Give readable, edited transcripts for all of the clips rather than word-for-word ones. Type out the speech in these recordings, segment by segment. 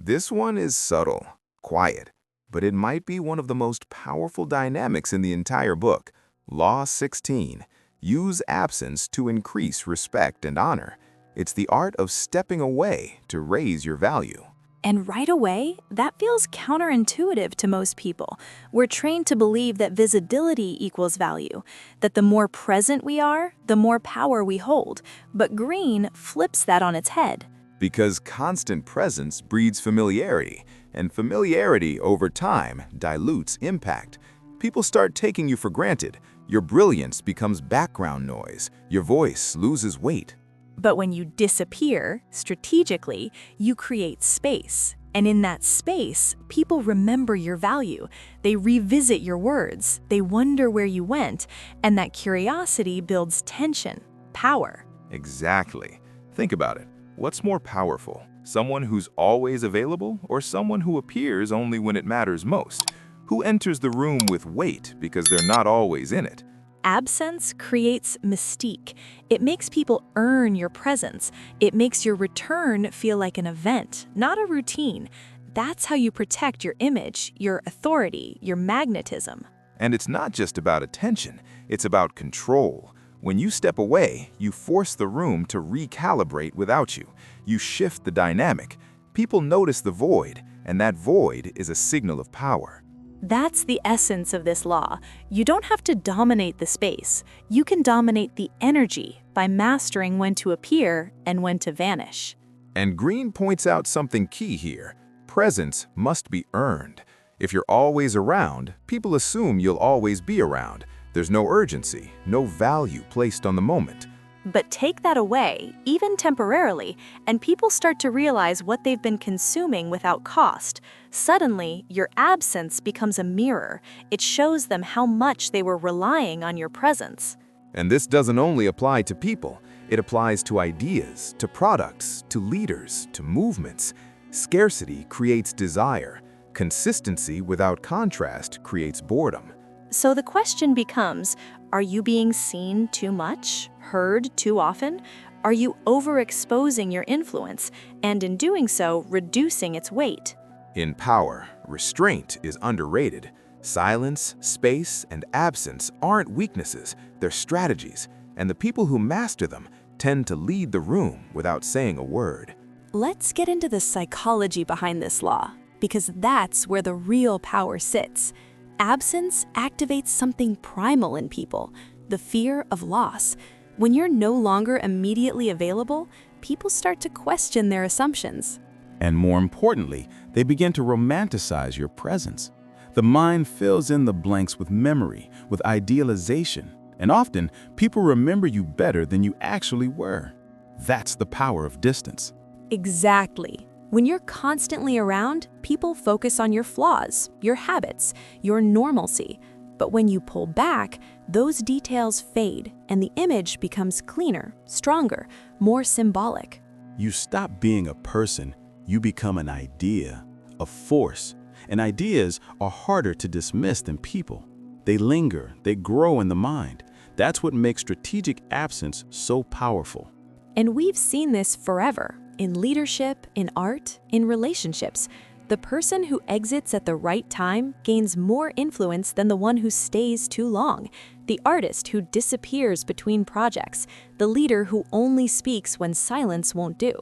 This one is subtle, quiet, but it might be one of the most powerful dynamics in the entire book. Law 16. Use absence to increase respect and honor. It's the art of stepping away to raise your value. And right away, that feels counterintuitive to most people. We're trained to believe that visibility equals value, that the more present we are, the more power we hold. But Greene flips that on its head. Because constant presence breeds familiarity, and familiarity over time dilutes impact. People start taking you for granted. Your brilliance becomes background noise. Your voice loses weight. But when you disappear, strategically, you create space. And in that space, people remember your value. They revisit your words. They wonder where you went. And that curiosity builds tension, power. Exactly. Think about it. What's more powerful? Someone who's always available or someone who appears only when it matters most? Who enters the room with weight because they're not always in it? Absence creates mystique. It makes people earn your presence. It makes your return feel like an event, not a routine. That's how you protect your image, your authority, your magnetism. And it's not just about attention, it's about control. When you step away, you force the room to recalibrate without you. You shift the dynamic. People notice the void, and that void is a signal of power. That's the essence of this law. You don't have to dominate the space. You can dominate the energy by mastering when to appear and when to vanish. And Greene points out something key here. Presence must be earned. If you're always around, people assume you'll always be around. There's no urgency, no value placed on the moment. But take that away, even temporarily, and people start to realize what they've been consuming without cost. Suddenly, your absence becomes a mirror. It shows them how much they were relying on your presence. And this doesn't only apply to people. It applies to ideas, to products, to leaders, to movements. Scarcity creates desire. Consistency without contrast creates boredom. So the question becomes, are you being seen too much, heard too often? Are you overexposing your influence, and in doing so, reducing its weight? In power, restraint is underrated. Silence, space, and absence aren't weaknesses, they're strategies, and the people who master them tend to lead the room without saying a word. Let's get into the psychology behind this law, because that's where the real power sits. Absence activates something primal in people, the fear of loss. When you're no longer immediately available, people start to question their assumptions. And more importantly, they begin to romanticize your presence. The mind fills in the blanks with memory, with idealization, and often people remember you better than you actually were. That's the power of distance. Exactly. When you're constantly around, people focus on your flaws, your habits, your normalcy. But when you pull back, those details fade and the image becomes cleaner, stronger, more symbolic. You stop being a person, you become an idea, a force. And ideas are harder to dismiss than people. They linger, they grow in the mind. That's what makes strategic absence so powerful. And we've seen this forever. In leadership, in art, in relationships, the person who exits at the right time gains more influence than the one who stays too long, the artist who disappears between projects, the leader who only speaks when silence won't do.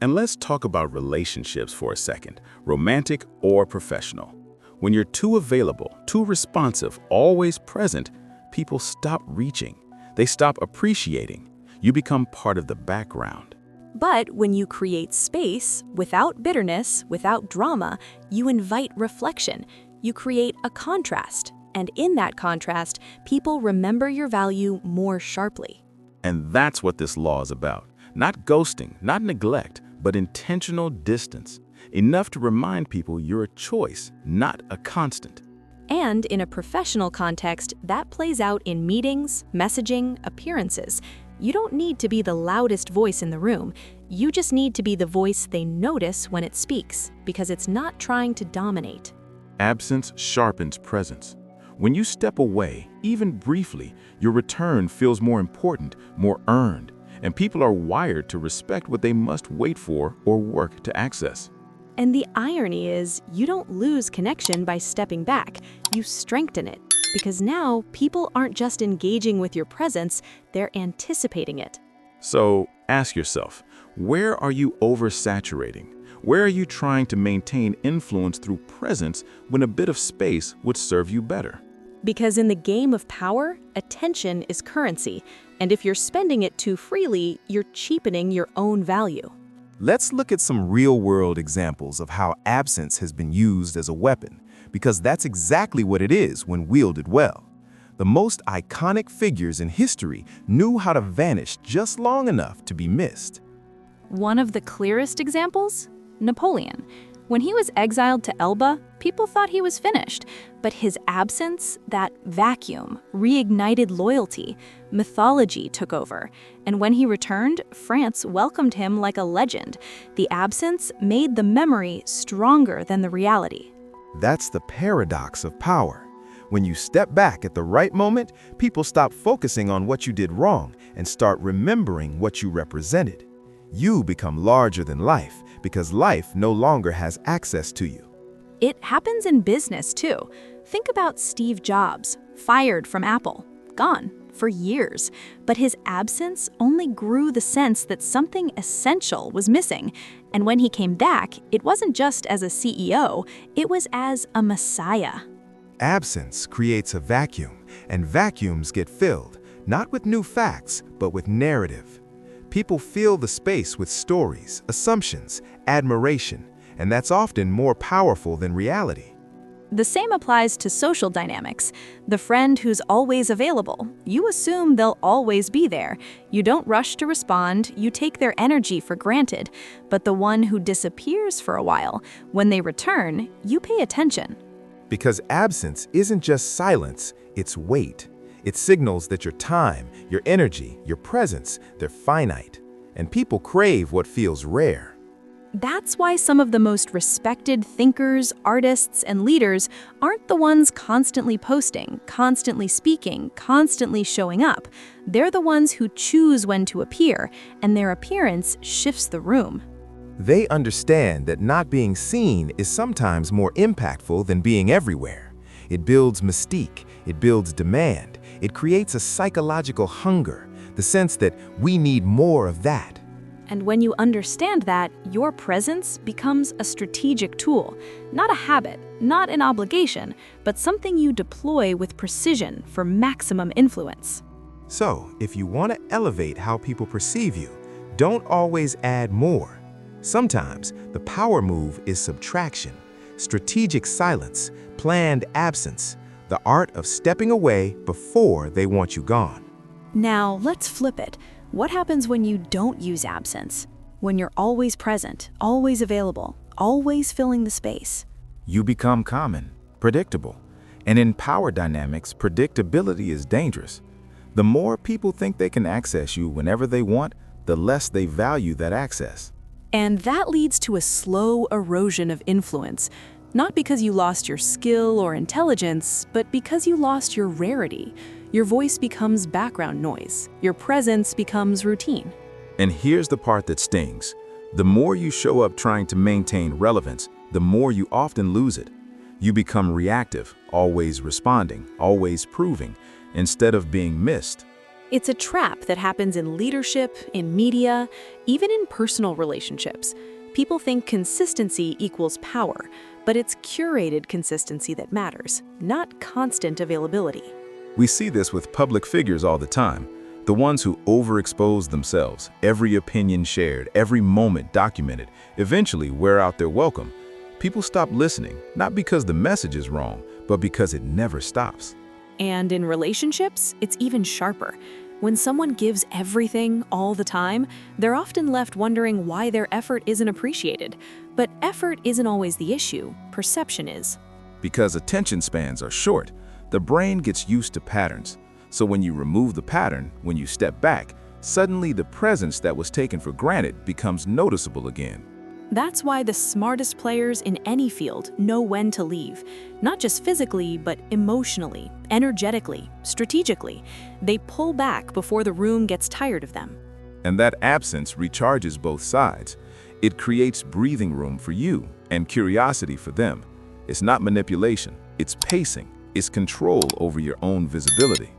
And let's talk about relationships for a second, romantic or professional. When you're too available, too responsive, always present, people stop reaching. They stop appreciating. You become part of the background. But when you create space, without bitterness, without drama, you invite reflection. You create a contrast. And in that contrast, people remember your value more sharply. And that's what this law is about. Not ghosting, not neglect, but intentional distance. Enough to remind people you're a choice, not a constant. And in a professional context, that plays out in meetings, messaging, appearances. You don't need to be the loudest voice in the room. You just need to be the voice they notice when it speaks, because it's not trying to dominate. Absence sharpens presence. When you step away, even briefly, your return feels more important, more earned, and people are wired to respect what they must wait for or work to access. And the irony is, you don't lose connection by stepping back, you strengthen it. Because now, people aren't just engaging with your presence, they're anticipating it. So ask yourself, where are you oversaturating? Where are you trying to maintain influence through presence when a bit of space would serve you better? Because in the game of power, attention is currency, and if you're spending it too freely, you're cheapening your own value. Let's look at some real-world examples of how absence has been used as a weapon, because that's exactly what it is when wielded well. The most iconic figures in history knew how to vanish just long enough to be missed. One of the clearest examples? Napoleon. When he was exiled to Elba, people thought he was finished, but his absence, that vacuum, reignited loyalty. Mythology took over, and when he returned, France welcomed him like a legend. The absence made the memory stronger than the reality. That's the paradox of power. When you step back at the right moment, people stop focusing on what you did wrong and start remembering what you represented. You become larger than life because life no longer has access to you. It happens in business too. Think about Steve Jobs, fired from Apple, gone for years. But his absence only grew the sense that something essential was missing. And when he came back, it wasn't just as a CEO, it was as a messiah. Absence creates a vacuum, and vacuums get filled, not with new facts, but with narrative. People fill the space with stories, assumptions, admiration, and that's often more powerful than reality. The same applies to social dynamics. The friend who's always available, you assume they'll always be there. You don't rush to respond, you take their energy for granted. But the one who disappears for a while, when they return, you pay attention. Because absence isn't just silence, it's weight. It signals that your time, your energy, your presence, they're finite. And people crave what feels rare. That's why some of the most respected thinkers, artists, and leaders aren't the ones constantly posting, constantly speaking, constantly showing up. They're the ones who choose when to appear, and their appearance shifts the room. They understand that not being seen is sometimes more impactful than being everywhere. It builds mystique, it builds demand, it creates a psychological hunger, the sense that we need more of that. And when you understand that, your presence becomes a strategic tool, not a habit, not an obligation, but something you deploy with precision for maximum influence. So, if you want to elevate how people perceive you, don't always add more. Sometimes, the power move is subtraction, strategic silence, planned absence, the art of stepping away before they want you gone. Now, let's flip it. What happens when you don't use absence? When you're always present, always available, always filling the space? You become common, predictable. And in power dynamics, predictability is dangerous. The more people think they can access you whenever they want, the less they value that access. And that leads to a slow erosion of influence, not because you lost your skill or intelligence, but because you lost your rarity. Your voice becomes background noise. Your presence becomes routine. And here's the part that stings. The more you show up trying to maintain relevance, the more you often lose it. You become reactive, always responding, always proving, instead of being missed. It's a trap that happens in leadership, in media, even in personal relationships. People think consistency equals power, but it's curated consistency that matters, not constant availability. We see this with public figures all the time. The ones who overexpose themselves, every opinion shared, every moment documented, eventually wear out their welcome. People stop listening, not because the message is wrong, but because it never stops. And in relationships, it's even sharper. When someone gives everything all the time, they're often left wondering why their effort isn't appreciated. But effort isn't always the issue, perception is. Because attention spans are short, the brain gets used to patterns. So when you remove the pattern, when you step back, suddenly the presence that was taken for granted becomes noticeable again. That's why the smartest players in any field know when to leave. Not just physically, but emotionally, energetically, strategically. They pull back before the room gets tired of them. And that absence recharges both sides. It creates breathing room for you, And curiosity for them, it's not manipulation, it's pacing, it's control over your own visibility.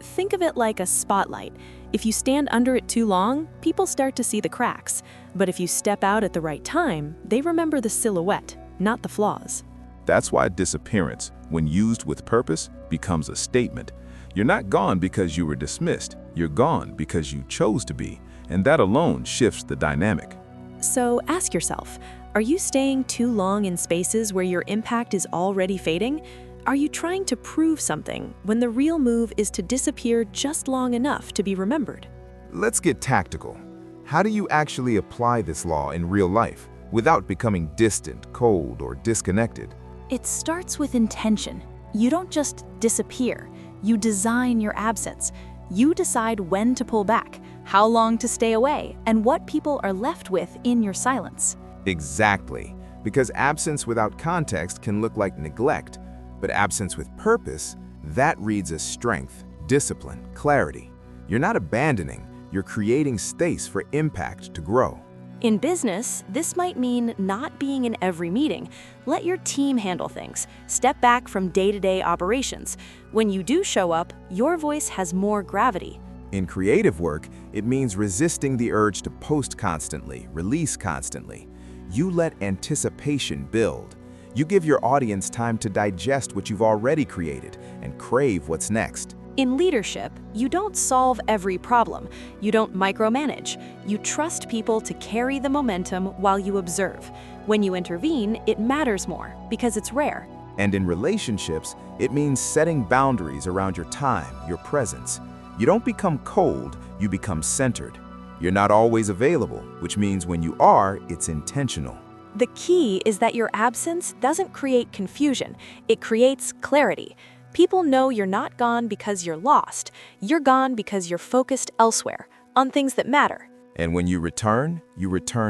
Think of it like a spotlight. If you stand under it too long, people start to see the cracks. But if you step out at the right time, they remember the silhouette, not the flaws. That's why disappearance, when used with purpose, becomes a statement. You're not gone because you were dismissed, you're gone because you chose to be, and that alone shifts the dynamic. So ask yourself, are you staying too long in spaces where your impact is already fading? Are you trying to prove something when the real move is to disappear just long enough to be remembered? Let's get tactical. How do you actually apply this law in real life without becoming distant, cold, or disconnected? It starts with intention. You don't just disappear. You design your absence. You decide when to pull back, how long to stay away, and what people are left with in your silence. Exactly, because absence without context can look like neglect, but absence with purpose, that reads as strength, discipline, clarity. You're not abandoning, you're creating space for impact to grow. In business, this might mean not being in every meeting. Let your team handle things. Step back from day-to-day operations. When you do show up, your voice has more gravity. In creative work, it means resisting the urge to post constantly, release constantly. You let anticipation build. You give your audience time to digest what you've already created and crave what's next. In leadership, you don't solve every problem. You don't micromanage. You trust people to carry the momentum while you observe. When you intervene, it matters more because it's rare. And in relationships, it means setting boundaries around your time, your presence. You don't become cold, you become centered. You're not always available, which means when you are, it's intentional. The key is that your absence doesn't create confusion. It creates clarity. People know you're not gone because you're lost. You're gone because you're focused elsewhere, on things that matter. And when you return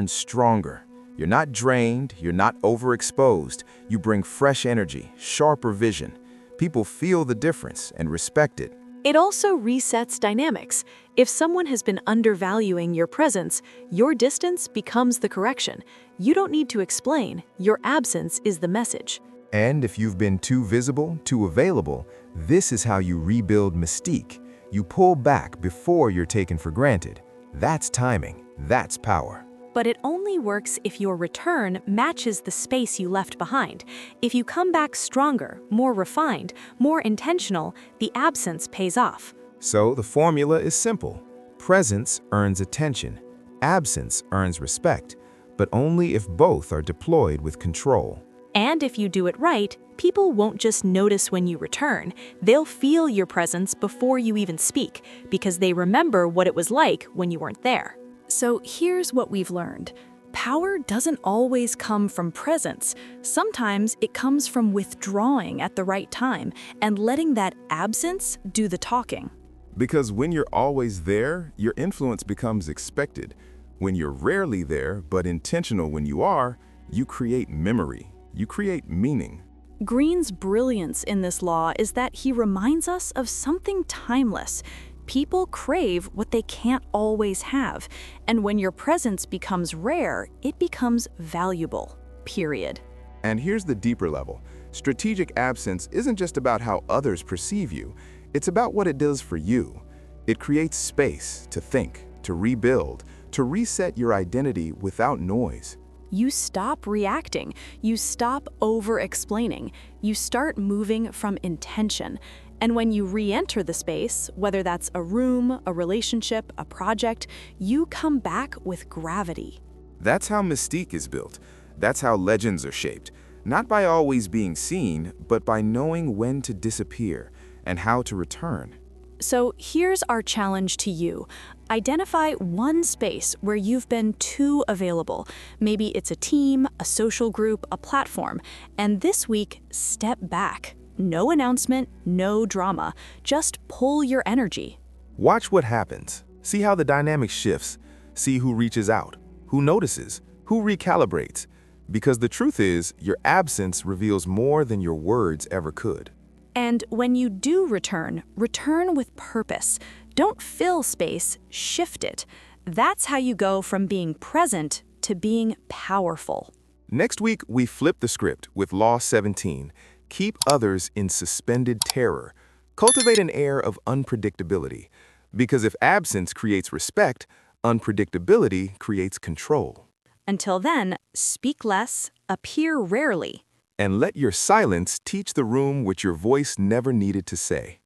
stronger. You're not drained, you're not overexposed. You bring fresh energy, sharper vision. People feel the difference and respect it. It also resets dynamics. If someone has been undervaluing your presence, your distance becomes the correction. You don't need to explain. Your absence is the message. And if you've been too visible, too available, this is how you rebuild mystique. You pull back before you're taken for granted. That's timing. That's power. But it only works if your return matches the space you left behind. If you come back stronger, more refined, more intentional, the absence pays off. So the formula is simple. Presence earns attention. Absence earns respect, but only if both are deployed with control. And if you do it right, people won't just notice when you return. They'll feel your presence before you even speak, because they remember what it was like when you weren't there. So here's what we've learned. Power doesn't always come from presence. Sometimes it comes from withdrawing at the right time and letting that absence do the talking. Because when you're always there, your influence becomes expected. When you're rarely there, but intentional when you are, you create memory. You create meaning. Greene's brilliance in this law is that he reminds us of something timeless. People crave what they can't always have, and when your presence becomes rare, it becomes valuable, period. And here's the deeper level. Strategic absence isn't just about how others perceive you, it's about what it does for you. It creates space to think, to rebuild, to reset your identity without noise. You stop reacting, you stop over-explaining, you start moving from intention. And when you re-enter the space, whether that's a room, a relationship, a project, you come back with gravity. That's how mystique is built. That's how legends are shaped. Not by always being seen, but by knowing when to disappear and how to return. So here's our challenge to you. Identify one space where you've been too available. Maybe it's a team, a social group, a platform. And this week, step back. No announcement, no drama. Just pull your energy. Watch what happens. See how the dynamic shifts. See who reaches out, who notices, who recalibrates. Because the truth is, your absence reveals more than your words ever could. And when you do return, return with purpose. Don't fill space, shift it. That's how you go from being present to being powerful. Next week, we flip the script with Law 17. Keep others in suspended terror. Cultivate an air of unpredictability. Because if absence creates respect, unpredictability creates control. Until then, speak less, appear rarely. And let your silence teach the room what your voice never needed to say.